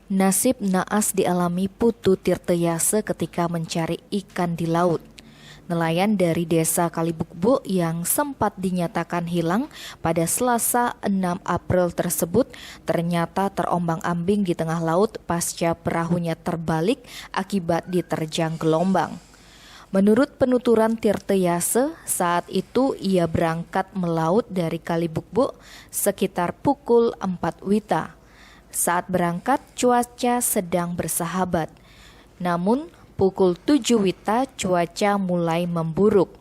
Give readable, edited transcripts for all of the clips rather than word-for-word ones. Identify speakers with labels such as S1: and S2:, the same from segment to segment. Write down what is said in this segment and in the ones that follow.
S1: Nasib naas dialami Putu Tirtayase ketika mencari ikan di laut. Nelayan dari desa Kalibukbo yang sempat dinyatakan hilang pada Selasa 6 April tersebut ternyata terombang-ambing di tengah laut pasca perahunya terbalik akibat diterjang gelombang. Menurut penuturan Tirtayase, saat itu ia berangkat melaut dari Kalibukbo sekitar pukul 4 WITA. Saat berangkat, cuaca sedang bersahabat. Namun, pukul 7 WITA cuaca mulai memburuk.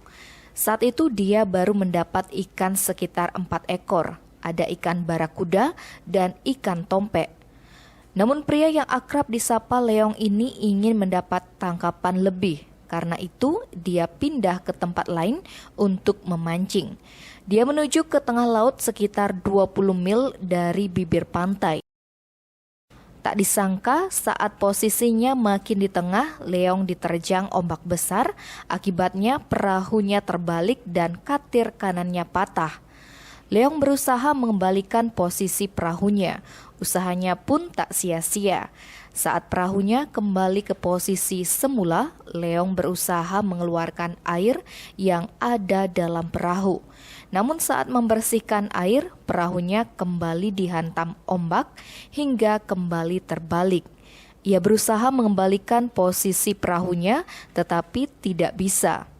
S1: Saat itu dia baru mendapat ikan sekitar 4 ekor. Ada ikan barakuda dan ikan tompe. Namun pria yang akrab disapa Leong ini ingin mendapat tangkapan lebih. Karena itu, dia pindah ke tempat lain untuk memancing. Dia menuju ke tengah laut sekitar 20 mil dari bibir pantai. Tak disangka saat posisinya makin di tengah, Leong diterjang ombak besar, akibatnya perahunya terbalik dan katir kanannya patah. Leong berusaha mengembalikan posisi perahunya, usahanya pun tak sia-sia. Saat perahunya kembali ke posisi semula, Leong berusaha mengeluarkan air yang ada dalam perahu. Namun saat membersihkan air, perahunya kembali dihantam ombak hingga kembali terbalik. Ia berusaha mengembalikan posisi perahunya tetapi tidak bisa.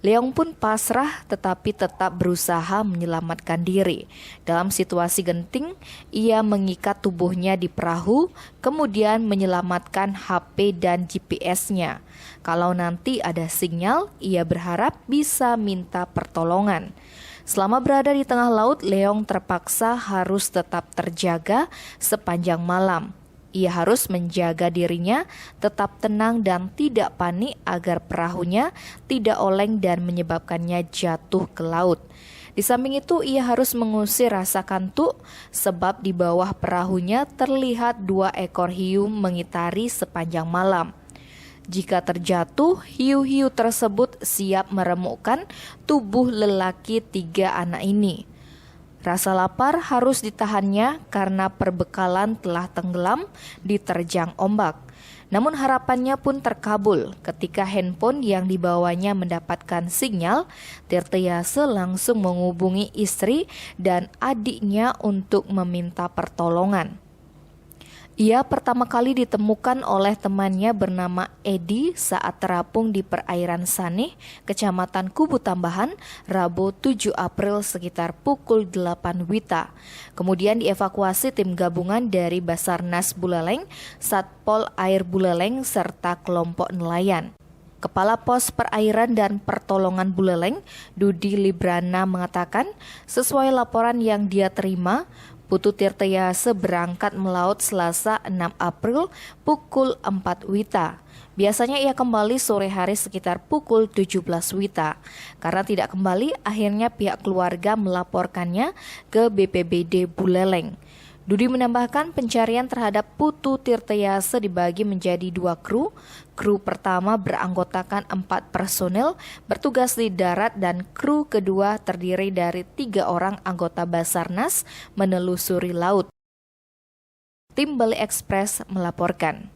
S1: Leong pun pasrah tetapi tetap berusaha menyelamatkan diri. Dalam situasi genting, ia mengikat tubuhnya di perahu, kemudian menyelamatkan HP dan GPS-nya. Kalau nanti ada sinyal, ia berharap bisa minta pertolongan. Selama berada di tengah laut, Leong terpaksa harus tetap terjaga sepanjang malam. Ia harus menjaga dirinya tetap tenang dan tidak panik agar perahunya tidak oleng dan menyebabkannya jatuh ke laut. Di samping itu, ia harus mengusir rasa kantuk sebab di bawah perahunya terlihat 2 ekor hiu mengitari sepanjang malam. Jika terjatuh, hiu-hiu tersebut siap meremukkan tubuh lelaki 3 anak ini. Rasa lapar harus ditahannya karena perbekalan telah tenggelam diterjang ombak. Namun harapannya pun terkabul ketika handphone yang dibawanya mendapatkan sinyal. Tirtayase langsung menghubungi istri dan adiknya untuk meminta pertolongan. Ia pertama kali ditemukan oleh temannya bernama Edi saat terapung di perairan Saneh, Kecamatan Kubu Tambahan, Rabu 7 April sekitar pukul 8 WITA. Kemudian dievakuasi tim gabungan dari Basarnas Buleleng, Satpol Air Buleleng, serta kelompok nelayan. Kepala Pos Perairan dan Pertolongan Buleleng, Dudi Librana mengatakan, sesuai laporan yang dia terima, Putu Tirtayase berangkat melaut Selasa 6 April pukul 4 WITA. Biasanya ia kembali sore hari sekitar pukul 17 WITA. Karena tidak kembali, akhirnya pihak keluarga melaporkannya ke BPBD Buleleng. Dudi menambahkan pencarian terhadap Putu Tirtayase dibagi menjadi 2 kru. Kru pertama beranggotakan 4 personel bertugas di darat dan kru kedua terdiri dari 3 orang anggota Basarnas menelusuri laut. Tim Bali Express melaporkan.